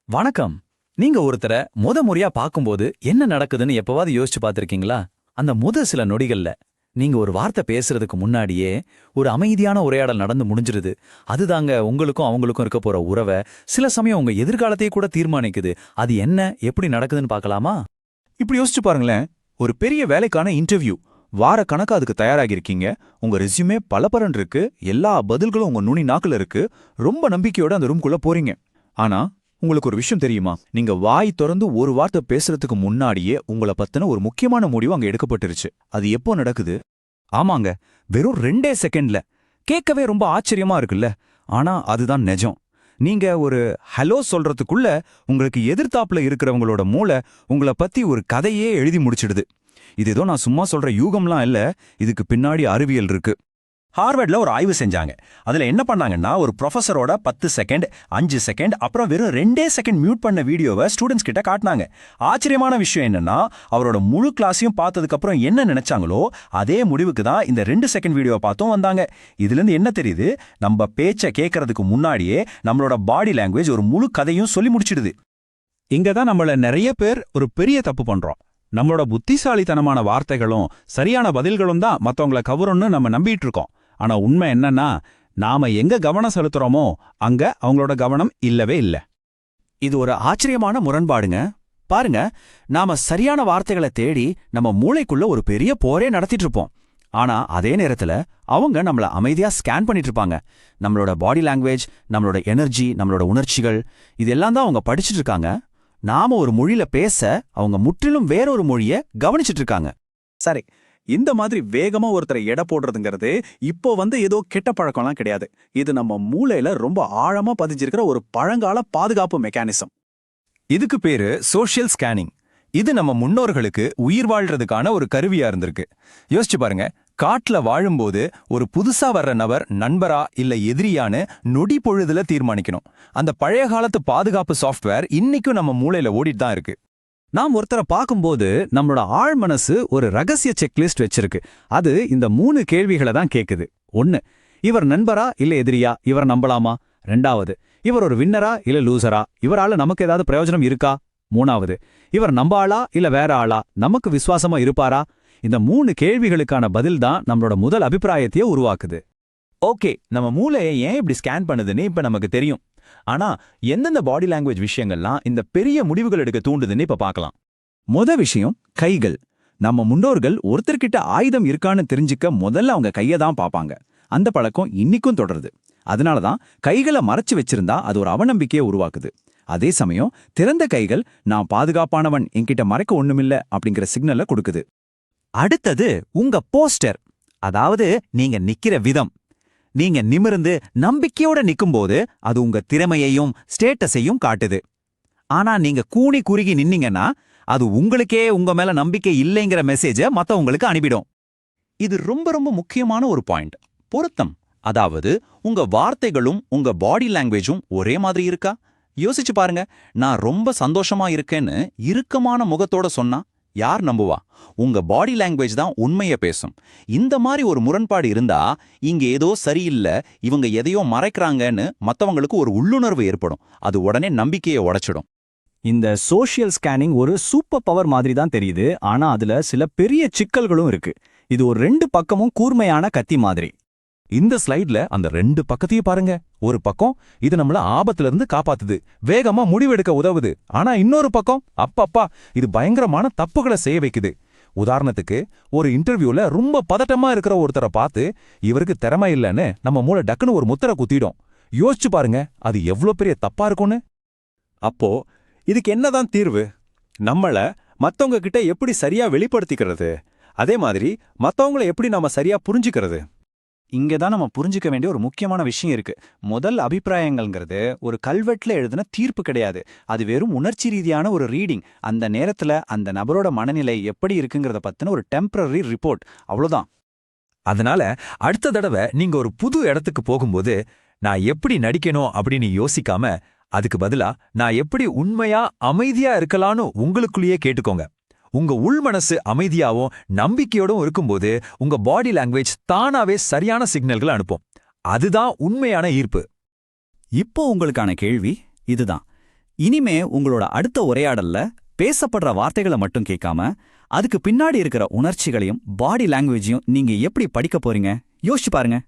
வணக்கம். நீங்க ஒருத்தர முறையா பார்க்கும்போது என்ன நடக்குதுன்னு எப்பவாவது யோசிச்சு பார்த்திருக்கீங்களா? அந்த சில நொடிகள்ல நீங்க ஒரு வார்த்தை பேசுறதுக்கு முன்னாடியே ஒரு அமைதியான உரையாடல் நடந்து முடிஞ்சிருது. அதுதாங்க உங்களுக்கும் அவங்களுக்கும் இருக்க போற உறவை சில சமயம் உங்க எதிர்காலத்தையே கூட தீர்மானிக்குது. அது என்ன எப்படி நடக்குதுன்னு பார்க்கலாமா? இப்படி யோசிச்சு பாருங்களேன். ஒரு பெரிய வேலைக்கான இன்டர்வியூ. வார கணக்கா அதுக்கு தயாராகி இருக்கீங்க. உங்க ரெஸ்யூமே பலபரன் இருக்கு. எல்லா பதில்களும் உங்க நுனி நாக்குல இருக்கு. ரொம்ப நம்பிக்கையோட அந்த ரூம்குள்ள போறீங்க. ஆனா உங்களுக்கு ஒரு விஷயம் தெரியுமா? நீங்க வாய் திறந்து ஒரு வார்த்தை பேசுறதுக்கு முன்னாடியே உங்கள பத்தின ஒரு முக்கியமான முடிவு அங்க எடுக்கப்பட்டுருச்சு. அது எப்போ நடக்குது? ஆமாங்க, வெறும் 2 செகண்ட்ல. கேட்கவே ரொம்ப ஆச்சரியமா இருக்குல்ல? ஆனா அதுதான் நிஜம். நீங்க ஒரு ஹலோ சொல்றதுக்குள்ள உங்களுக்கு எதிர்த்தாப்புல இருக்கிறவங்களோட மூளை உங்கள பத்தி ஒரு கதையே எழுதி முடிச்சிடுது. இது ஏதோ நான் சும்மா சொல்ற யூகம்லாம் இல்ல, இதுக்கு பின்னாடி அறிவியல் இருக்கு. ஹார்வர்ட்ல ஒரு ஆய்வு செஞ்சாங்க. அதுல என்ன பண்ணாங்கன்னா, ஒரு ப்ரொஃபஸரோட 10 செகண்ட், 5 செகண்ட், அப்புறம் வெறும் 2 செகண்ட் மியூட் பண்ண வீடியோவை ஸ்டூடெண்ட்ஸ் கிட்ட காட்டினாங்க. ஆச்சரியமான விஷயம் என்னன்னா, அவரோட முழு கிளாஸையும் பார்த்ததுக்கு அப்புறம் என்ன நினைச்சாங்களோ அதே முடிவுக்கு தான் இந்த 2 செகண்ட் வீடியோ பார்த்தும் வந்தாங்க. இதுல இருந்து என்ன தெரியுது? நம்ம பேச்சை கேட்கறதுக்கு முன்னாடியே நம்மளோட பாடி லாங்குவேஜ் ஒரு முழு கதையும் சொல்லி முடிச்சிடுது. இங்க தான் நம்மள நிறைய பேர் ஒரு பெரிய தப்பு பண்றோம். நம்மளோட புத்திசாலித்தனமான வார்த்தைகளும் சரியான பதில்களும் தான் மத்தவங்கள கவரும்னு நம்ம நம்பிட்டு இருக்கோம். ஆனா உண்மை என்னன்னா, நாம எங்க கவனம் செலுத்துறோமோ அங்க அவங்களோட கவனம் இல்லவே இல்ல. இது ஒரு ஆச்சரியமான முரண்பாடுங்க. பாருங்க, நாம சரியான வார்த்தைகளை தேடி நம்ம மூளைக்குள்ள ஒரு பெரிய போரே நடத்திட்டு இருப்போம். ஆனா அதே நேரத்துல அவங்க நம்மள அமைதியா ஸ்கேன் பண்ணிட்டு இருப்பாங்க. நம்மளோட பாடி லாங்குவேஜ், நம்மளோட எனர்ஜி, நம்மளோட உணர்ச்சிகள், இதெல்லாம் தான் அவங்க படிச்சுட்டு இருக்காங்க. நாம ஒரு மொழியில பேச அவங்க முற்றிலும் வேறொரு மொழிய கவனிச்சிட்டு இருக்காங்க. சரி, இந்த மாதிரி வேகமா ஒருத்தரை எடை போடுறதுங்கிறது இப்போ ஏதோ கெட்ட பழக்கம்லாம் கிடையாது. இது நம்ம மூளையில ரொம்ப ஆழமா பதிஞ்சிருக்கிற ஒரு பழங்கால பாதுகாப்பு மெக்கானிசம். இதுக்கு பேரு சோஷியல் ஸ்கேனிங். இது நம்ம முன்னோர்களுக்கு உயிர் வாழ்றதுக்கான ஒரு கருவியா இருந்திருக்கு. யோசிச்சு பாருங்க, காட்டுல வாழும்போது ஒரு புதுசா வர்ற நபர் நண்பரா இல்ல எதிரியான்னு நொடி பொழுதுல தீர்மானிக்கணும். அந்த பழைய காலத்து பாதுகாப்பு சாஃப்ட்வேர் இன்னைக்கும் நம்ம மூளையில ஓடிட்டு தான் இருக்கு. நாம் ஒருத்தரை பார்க்கும்போது நம்மளோட ஆழ் மனசு ஒரு ரகசிய செக்லிஸ்ட் வச்சிருக்கு. அது இந்த 3 கேள்விகளை தான் கேக்குது. 1, இவர் நண்பரா இல்ல எதிரியா, இவர் நம்பலாமா? 2வது, இவர் ஒரு வின்னரா இல்ல லூசரா, இவரால நமக்கு ஏதாவது பிரயோஜனம் இருக்கா? 3வது, இவர் நம்ப ஆளா இல்ல வேற ஆளா, நமக்கு விசுவாசமா இருப்பாரா? இந்த 3 கேள்விகளுக்கான பதில் தான் நம்மளோட முதல் அபிப்பிராயத்தையே உருவாக்குது. ஓகே, நம்ம மூளையை ஏன் இப்படி ஸ்கேன் பண்ணுதுன்னு இப்ப நமக்கு தெரியும். ஆனா எந்தெந்த பாடி லாங்குவேஜ் விஷயங்கள்லாம் இந்த பெரிய முடிவுகள் எடுக்க தூண்டுதுன்னு இப்ப பார்க்கலாம். விஷயம் கைகள். நம்ம முன்னோர்கள் ஒருத்தர்கிட்ட ஆயுதம் இருக்கான்னு தெரிஞ்சுக்க முதல்ல அவங்க கையை தான் பார்ப்பாங்க. அந்த பழக்கம் இன்னிக்கும் தொடருது. அதனாலதான் கைகளை மறைச்சு வச்சிருந்தா அது ஒரு அவநம்பிக்கையை உருவாக்குது. அதே சமயம் திறந்த கைகள் நான் பாதுகாப்பானவன், என்கிட்ட மறைக்க ஒண்ணுமில்ல அப்படிங்கிற சிக்னலை கொடுக்குது. அடுத்தது உங்க போஸ்டர், அதாவது நீங்க நிக்கிற விதம். நீங்க நிமிர்ந்து நம்பிக்கையோட நிக்கும்போது அது உங்க திறமையையும் ஸ்டேட்டஸையும் காட்டுது. ஆனா நீங்க கூனி குறுகி நின்னீங்கன்னா அது உங்களுக்கே உங்க மேல நம்பிக்கை இல்லைங்கிற மெசேஜ மத்தவங்களுக்கு அனுப்பிடும். இது ரொம்ப ரொம்ப முக்கியமான ஒரு பாயிண்ட். பொருத்தம். அதாவது உங்க வார்த்தைகளும் உங்க பாடி லாங்குவேஜும் ஒரே மாதிரி இருக்கா? யோசிச்சு பாருங்க. நான் ரொம்ப சந்தோஷமா இருக்கேன்னு இறுக்கமான முகத்தோட சொன்னா யார் நம்புவா? உங்க பாடி லாங்குவேஜ் தான் உண்மையை பேசும். இந்த மாதிரி ஒரு முரண்பாடு இருந்தா இங்க ஏதோ சரியில்லை, இவங்க எதையோ மறைக்கிறாங்கன்னு மத்தவங்களுக்கு ஒரு உள்ளுணர்வு ஏற்படும். அது உடனே நம்பிக்கையை உடைச்சிடும். இந்த சோஷியல் ஸ்கேனிங் ஒரு சூப்பர் பவர் மாதிரி தான் தெரியுது. ஆனா அதுல சில பெரிய சிக்கல்களும் இருக்கு. இது ஒரு 2 பக்கமும் கூர்மையான கத்தி மாதிரி. இந்த ஸ்லைட்ல அந்த 2 பக்கத்தையும் பாருங்க. ஒரு பக்கம் இது நம்மள ஆபத்துல இருந்து காப்பாத்துது, வேகமா முடிவெடுக்க உதவுது. ஆனா இன்னொரு பக்கம் அப்பப்பா இது பயங்கரமான தப்புகளை செய்ய வைக்குது. உதாரணத்துக்கு ஒரு இன்டர்வியூல ரொம்ப பதட்டமா இருக்கிற ஒருத்தரை பார்த்து இவருக்கு திறமை இல்லைன்னு நம்ம மூளை டக்குன்னு ஒரு முத்திரை குத்திடும். யோசிச்சு பாருங்க, அது எவ்வளவு பெரிய தப்பா இருக்கும்னு. அப்போ இதுக்கு என்னதான் தீர்வு? நம்மள மத்தவங்க கிட்ட எப்படி சரியா வெளிப்படுத்திக்கிறது? அதே மாதிரி மத்தவங்கள எப்படி நாம சரியா புரிஞ்சுக்கிறது? இங்கதான் நம்ம புரிஞ்சுக்க வேண்டிய ஒரு முக்கியமான விஷயம் இருக்கு. முதல் அபிப்பிராயங்கள்ங்கிறது ஒரு கல்வெட்டுல எழுதின தீர்ப்பு கிடையாது. அது வெறும் உணர்ச்சி ரீதியான ஒரு ரீடிங். அந்த நேரத்துல அந்த நபரோட மனநிலை எப்படி இருக்குங்கிறத பத்தின ஒரு டெம்பரரி ரிப்போர்ட், அவ்வளவுதான். அதனால அடுத்த தடவை நீங்க ஒரு புது இடத்துக்கு போகும்போது நான் எப்படி நடிக்கணும் அப்படின்னு யோசிக்காம அதுக்கு பதிலா நான் எப்படி உண்மையா அமைதியா இருக்கலான்னு உங்களுக்குள்ளேயே கேட்டுக்கோங்க. உங்க உள் மனசு அமைதியாவும் நம்பிக்கையோடும் இருக்கும்போது உங்க பாடி லாங்குவேஜ் தானாவே சரியான சிக்னல்களை அனுப்பும். அதுதான் உண்மையான ஈர்ப்பு. இப்போ உங்களுக்கான கேள்வி இதுதான். இனிமே உங்களோட அடுத்த உரையாடல்ல பேசப்படுற வார்த்தைகளை மட்டும் கேட்காம அதுக்கு பின்னாடி இருக்கிற உணர்ச்சிகளையும் பாடி லாங்குவேஜையும் நீங்க எப்படி படிக்க போறீங்க யோசிச்சு பாருங்க.